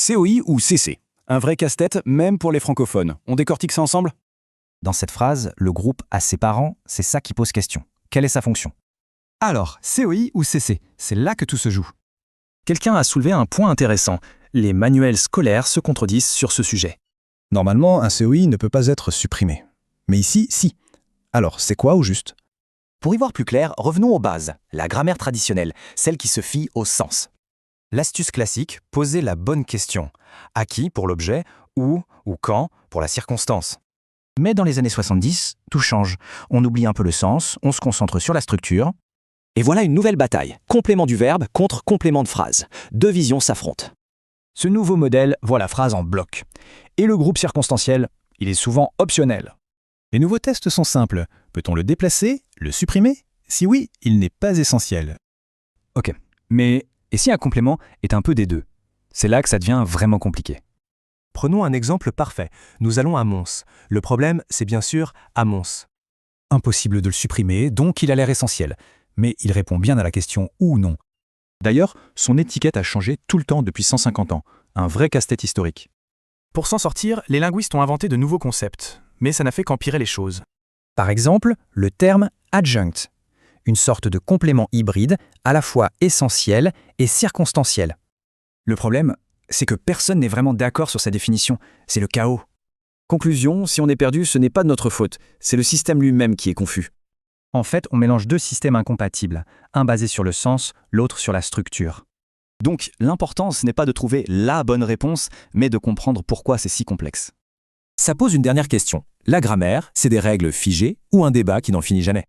COI ou CC? Un vrai casse-tête, même pour les francophones. On décortique ça ensemble? Dans cette phrase, le groupe a ses parents, c'est ça qui pose question. Quelle est sa fonction? Alors, COI ou CC, c'est là que tout se joue. Quelqu'un a soulevé un point intéressant. Les manuels scolaires se contredisent sur ce sujet. Normalement, un COI ne peut pas être supprimé. Mais ici, si. Alors, c'est quoi au juste? Pour y voir plus clair, revenons aux bases, la grammaire traditionnelle, celle qui se fie au sens. L'astuce classique, poser la bonne question. À qui pour l'objet, où ou quand pour la circonstance. Mais dans les années 70, tout change. On oublie un peu le sens, on se concentre sur la structure. Et voilà une nouvelle bataille. Complément du verbe contre complément de phrase. Deux visions s'affrontent. Ce nouveau modèle voit la phrase en bloc. Et le groupe circonstanciel, il est souvent optionnel. Les nouveaux tests sont simples. Peut-on le déplacer, le supprimer? Si oui, il n'est pas essentiel. Ok, mais et si un complément est un peu des deux? C'est là que ça devient vraiment compliqué. Prenons un exemple parfait. Nous allons à Mons. Le problème, c'est bien sûr à Mons. Impossible de le supprimer, donc il a l'air essentiel. Mais il répond bien à la question « ou » non. D'ailleurs, son étiquette a changé tout le temps depuis 150 ans. Un vrai casse-tête historique. Pour s'en sortir, les linguistes ont inventé de nouveaux concepts, mais ça n'a fait qu'empirer les choses. Par exemple, le terme adjunct, une sorte de complément hybride à la fois essentiel et circonstanciel. Le problème, c'est que personne n'est vraiment d'accord sur sa définition. C'est le chaos. Conclusion, si on est perdu, ce n'est pas de notre faute. C'est le système lui-même qui est confus. En fait, on mélange deux systèmes incompatibles, un basé sur le sens, l'autre sur la structure. Donc, l'important, ce n'est pas de trouver la bonne réponse, mais de comprendre pourquoi c'est si complexe. Ça pose une dernière question. La grammaire, c'est des règles figées ou un débat qui n'en finit jamais?